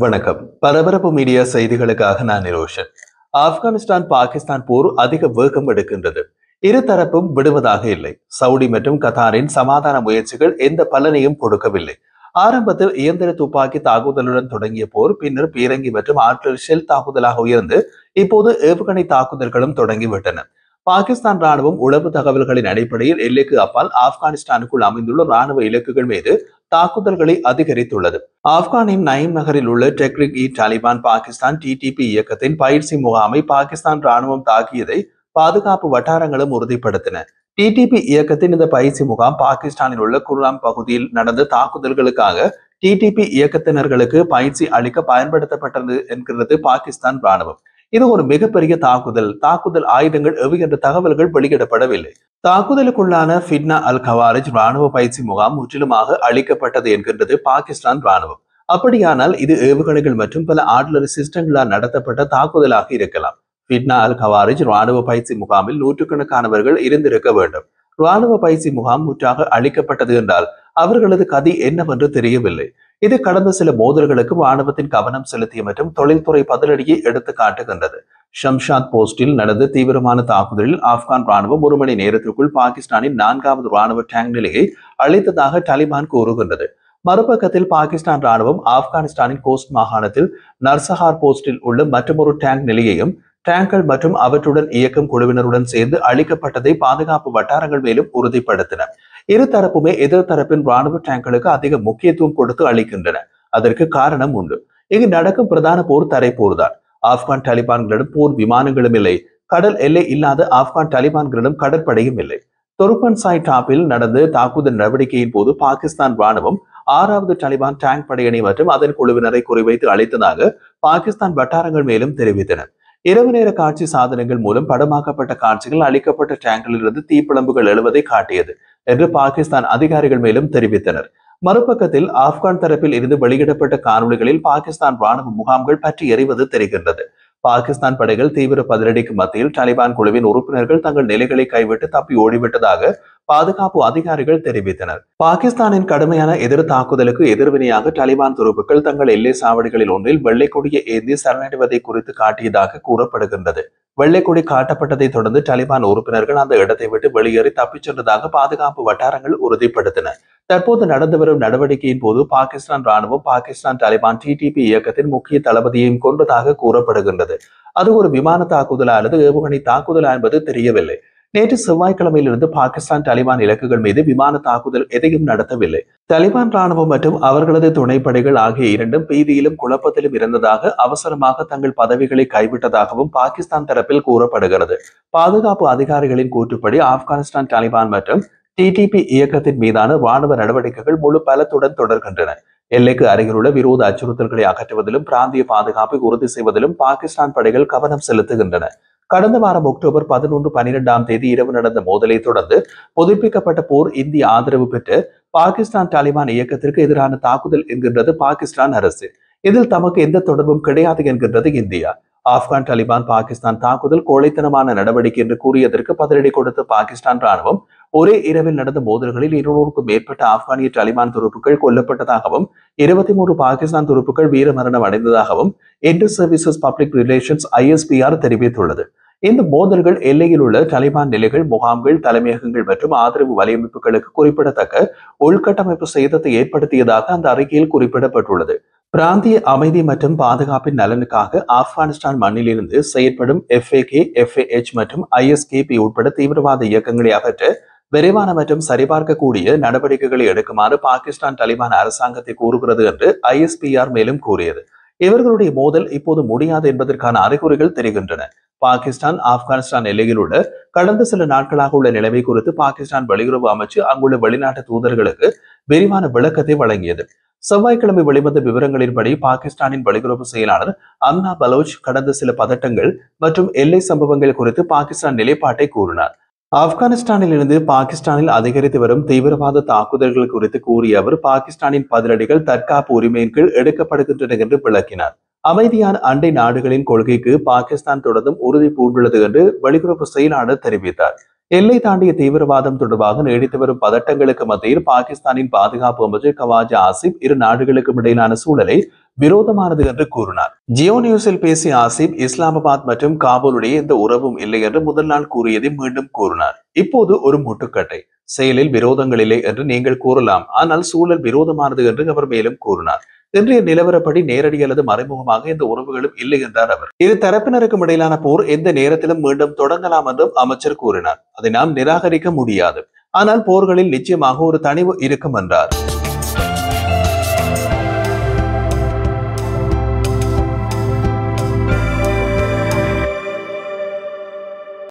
வணக்கம். பரபரப்பு மீடியா செய்திகளுக்காக நான் நிரோஷன். ஆப்கானிஸ்தான் பாகிஸ்தான் போர் அதிக வேகம் எடுக்கின்றது. இருதரப்பும் விடுவதாக இல்லை. சவுடி மற்றும் கத்தாரின் சமாதான முயற்சிகள் எந்த பலனையும் கொடுக்கவில்லை. ஆரம்பத்தில் இயந்திர துப்பாக்கி தாக்குதலுடன் தொடங்கிய போர் பின்னர் பீரங்கி மற்றும் ஆற்றல் ஷெல் தாக்குதலாக உயர்ந்து இப்போது ஏவுகணை தாக்குதல்களும் தொடங்கிவிட்டன. பாகிஸ்தான் ராணுவம் உளவு தகவல்களின் அடிப்படையில் எல்லைக்கு அப்பால் ஆப்கானிஸ்தானுக்குள் அமைந்துள்ள ராணுவ இலக்குகள் மீது தாக்குதல்களை அதிகரித்துள்ளது. ஆப்கானின் நயீம் நகரில் உள்ள டெக்ரிக் இ தாலிபான் பாகிஸ்தான் டிடிபி இயக்கத்தின் பயிற்சி முகாமை பாகிஸ்தான் ராணுவம் தாக்கியதை பாதுகாப்பு வட்டாரங்களும் உறுதிப்படுத்தின. டிடிபி இயக்கத்தின் இந்த பயிற்சி முகாம் பாகிஸ்தானில் உள்ள குர்ராம் பகுதியில் நடந்த தாக்குதல்களுக்காக டிடிபி இயக்கத்தினர்களுக்கு பயிற்சி அளிக்க பயன்படுத்தப்பட்டது என்கிறது பாகிஸ்தான் ராணுவம். இது ஒரு மிகப்பெரிய தாக்குதல் ஆயுதங்கள் எவை என்ற தகவல்கள் வெளியிடப்படவில்லை. தாக்குதலுக்குள்ளான ஃபிட்னா அல் கவாரிஜ் ராணுவ பயிற்சி முகாம் முற்றிலுமாக அளிக்கப்பட்டது என்கின்றது பாகிஸ்தான் ராணுவம். அப்படியானால் இது ஏவுகணைகள் மற்றும் பல ஆர்டிலரி சிஸ்டங்களால் நடத்தப்பட்ட தாக்குதலாக இருக்கலாம். ஃபிட்னா அல் கவாரிஜ் ராணுவ பயிற்சி முகாமில் நூற்றுக்கணக்கானவர்கள் இருந்திருக்க வேண்டும். ராணுவ பயிற்சி முகாம் முற்றாக அளிக்கப்பட்டது என்றால் அவர்களது கதி என்னவென்று தெரியவில்லை. இது கடந்த சில மோதல்களுக்கு ராணுவத்தின் கவனம் செலுத்திய மற்றும் தொழில்துறை பதிலடியை எடுத்து காட்டுகின்றது. ஷம்ஷாத் போஸ்டில் நடந்த தீவிரமான தாக்குதலில் ஆப்கான் ராணுவம் 1 மணி நேரத்திற்குள் பாகிஸ்தானின் 4வது ராணுவ டேங்க் நிலையை அளித்ததாக தாலிபான் கூறுகின்றது. மறுபக்கத்தில் பாகிஸ்தான் ராணுவம் ஆப்கானிஸ்தானின் கோஸ்ட் மாகாணத்தில் நர்சஹார் போஸ்டில் உள்ள மற்றொரு டேங்க் நிலையையும் டேங்கர்கள் மற்றும் அவற்றுடன் இயக்கும் குழுவினருடன் சேர்ந்து அளிக்கப்பட்டதை பாதுகாப்பு வட்டாரங்கள் மேலும் உறுதிப்படுத்தின. இருதரப்புமே எதிர்த்தரப்பின் ராணுவ டேங்களுக்கு அதிக முக்கியத்துவம் கொடுத்து அளிக்கின்றன. அதற்கு காரணம் உண்டு. இங்கு நடக்கும் பிரதான போர் தரைப்போர்தான். ஆப்கான் தாலிபான்களிடம் போர் விமானங்களும் இல்லை. கடல் எல்லை இல்லாத ஆப்கான் தாலிபான்களிடம் கடற்படையும் இல்லை. துர்பன்சாய் டாப்பில் நடந்த தாக்குதல் நடவடிக்கையின் போது பாகிஸ்தான் ராணுவம் 6வது தாலிபான் டேங்க் படையணி மற்றும் அதன் குழுவினரை குறிவைத்து அளித்ததாக பாகிஸ்தான் வட்டாரங்கள் மேலும் தெரிவித்தன. இரவு நேர காட்சி சாதனங்கள் மூலம் படமாக்கப்பட்ட காட்சிகள் அளிக்கப்பட்ட டேங்கிலிருந்து தீப்பிழம்புகள் எழுவதை காட்டியது என்று பாகிஸ்தான் அதிகாரிகள் மேலும் தெரிவித்தனர். மறுபக்கத்தில் ஆப்கான் தரப்பில் இருந்து வெளியிடப்பட்ட காணொலிகளில் பாகிஸ்தான் ராணுவ முகாம்கள் பற்றி எறிவது தெரிகின்றது. பாகிஸ்தான் படைகள் தீவிர பதிலடிக்கு மத்தியில் தாலிபான் குழுவின் உறுப்பினர்கள் தங்கள் நிலைகளை கைவிட்டு தப்பி ஓடிவிட்டதாக பாதுகாப்பு அதிகாரிகள் தெரிவித்தனர். பாகிஸ்தானின் கடுமையான எதிர் தாக்குதலுக்கு எதிர்வினையாக தாலிபான் துருப்புக்கள் தங்கள் எல்லை சாவடிகளில் ஒன்றில் வெள்ளை கொடியை ஏந்தி சரணடைவதை குறித்து காட்டியதாக கூறப்படுகின்றது. வெள்ளை கொடி காட்டப்பட்டதை தொடர்ந்து தாலிபான் உறுப்பினர்கள் அந்த இடத்தை விட்டு வெளியேறி தப்பிச் சென்றதாக பாதுகாப்பு வட்டாரங்கள் உறுதிப்படுத்தின. தற்போது நடந்து வரும் நடவடிக்கையின் போது பாகிஸ்தான் ராணுவம் பாகிஸ்தான் தாலிபான் டிடிபி இயக்கத்தின் முக்கிய தளபதியையும் கொண்டதாக கூறப்படுகின்றது. அது ஒரு விமான தாக்குதலா அல்லது ஏவுகணை தாக்குதலா என்பது தெரியவில்லை. நேற்று செவ்வாய்க்கிழமையிலிருந்து பாகிஸ்தான் தாலிபான் இலக்குகள் மீது விமான தாக்குதல் எதையும் நடத்தவில்லை. தாலிபான் ராணுவம் மற்றும் அவர்களது துணைப்படைகள் ஆகிய இரண்டும் பீதியிலும் குழப்பத்திலும் இருந்ததாக அவசரமாக தங்கள் பதவிகளை கைவிட்டதாகவும் பாகிஸ்தான் தரப்பில் கூறப்படுகிறது. பாதுகாப்பு அதிகாரிகளின் கூற்றுப்படி ஆப்கானிஸ்தான் தாலிபான் மற்றும் டிடிபி இயக்கத்தின் மீதான ராணுவ நடவடிக்கைகள் முழு பலத்துடன் தொடர்கின்றன. எல்லைக்கு அருகிலுள்ள விரோத அச்சுறுத்தல்களை அகற்றுவதிலும் பிராந்திய பாதுகாப்பை உறுதி செய்வதிலும் பாகிஸ்தான் படைகள் கவனம் செலுத்துகின்றன. கடந்த வாரம் அக்டோபர் 11-12ஆம் தேதி இரவு நடந்த மோதலை தொடர்ந்து புதுப்பிக்கப்பட்ட போர் இந்திய ஆதரவு பெற்று பாகிஸ்தான் தாலிபான் இயக்கத்திற்கு எதிரான தாக்குதல் என்கின்றது பாகிஸ்தான் அரசு. இதில் தமக்கு எந்த தொடர்பும் கிடையாது என்கின்றது இந்தியா. ஆப்கான் தாலிபான் பாகிஸ்தான் தாக்குதல் கோழைத்தனமான நடவடிக்கை என்று கூறியதற்கு பதிலடி கொடுத்த பாகிஸ்தான் ராணுவம் ஒரே இரவில் நடந்த மோதல்களில் 200க்கும் மேற்பட்ட ஆப்கானிய தாலிபான் துருப்புக்கள் கொல்லப்பட்டதாகவும் 23 பாகிஸ்தான் துருப்புக்கள் வீரமரணம் அடைந்ததாகவும் inter services public relations ISPR தெரிவித்துள்ளது. இந்த மோதல்கள் எல்லையில் உள்ள தாலிபான் நிலைகள், முகாம்கள், தலைமையகங்கள் மற்றும் ஆதரவு வலையமைப்புகளுக்கு குறிப்பிடத்தக்க உள்கட்டமைப்பு சேதத்தை ஏற்படுத்தியதாக அந்த அறிக்கையில் குறிப்பிடப்பட்டுள்ளது. பிராந்திய அமைதி மற்றும் பாதுகாப்பின் நலனுக்காக ஆப்கானிஸ்தான் மண்ணிலிருந்து செயற்படும் FAK, FAH மற்றும் ISKP உட்பட தீவிரவாத இயக்கங்களை அகற்ற விரைவான மற்றும் சரிபார்க்கக்கூடிய நடவடிக்கைகளை எடுக்குமாறு பாகிஸ்தான் தாலிபான் அரசாங்கத்தை கூறுகிறது என்று ISPR மேலும் கூறியது. இவர்களுடைய மோதல் இப்போது முடியாது என்பதற்கான அறிகுறிகள் தெரிகின்றன. பாகிஸ்தான் ஆப்கானிஸ்தான் எல்லையில் உள்ள கடந்த சில நாட்களாக உள்ள நிலைமை குறித்து பாகிஸ்தான் வெளியுறவு அமைச்சு அங்குள்ள வெளிநாட்டு தூதர்களுக்கு விரிவான விளக்கத்தை வழங்கியது. செவ்வாய்க்கிழமை வெளிவந்த விவரங்களின்படி பாகிஸ்தானின் வெளியுறவு செயலாளர் அம்னா பலோச் கடந்த சில பதட்டங்கள் மற்றும் எல்லை சம்பவங்கள் குறித்து பாகிஸ்தான் நிலைப்பாட்டை கூறினார். ஆப்கானிஸ்தானில் இருந்து பாகிஸ்தானில் அதிகரித்து வரும் தீவிரவாத தாக்குதல்கள் குறித்து கூறிய அவர் பாகிஸ்தானின் பதிலடிகள் தற்காப்பு உரிமையின் கீழ் எடுக்கப்படுகின்றன என்று விளக்கினார். அமைதியான அண்டை நாடுகளின் கொள்கைக்கு பாகிஸ்தான் தொடர்ந்தும் உறுதி பூண்டுள்ளது என்று வெளியுறவு செயலாளர் தெரிவித்தார். எல்லை தாண்டிய தீவிரவாதம் தொடர்பாக நீடித்து வரும் பதட்டங்களுக்கு மத்தியில் பாகிஸ்தானின் பாதுகாப்பு அமைச்சர் கவாஜா ஆசிப் இரு நாடுகளுக்கும் இடையிலான சூழலை விரோதமானது என்று கூறினார். ஜியோ நியூஸில் பேசிய ஆசிப், இஸ்லாமாபாத் மற்றும் காபூலுடைய எந்த உறவும் இல்லை என்று முதல் நாள் கூறியதை மீண்டும் கூறினார். இப்போது ஒரு முட்டுக்கட்டை, செயலில் விரோதங்கள் இல்லை என்று நீங்கள் கூறலாம், ஆனால் சூழல் விரோதமானது என்று அவர் மேலும் கூறினார். இன்றைய நிலவரப்படி நேரடி அல்லது மறைமுகமாக இந்த உறவுகளும் இல்லை என்றார் அவர். இரு தரப்பினருக்கும் இடையிலான போர் எந்த நேரத்திலும் மீண்டும் தொடங்கலாம் என்றும் அமைச்சர் கூறினார். அதை நாம் நிராகரிக்க முடியாது, ஆனால் போர்களில் நிச்சயமாக ஒரு தனிவு இருக்கும் என்றார்.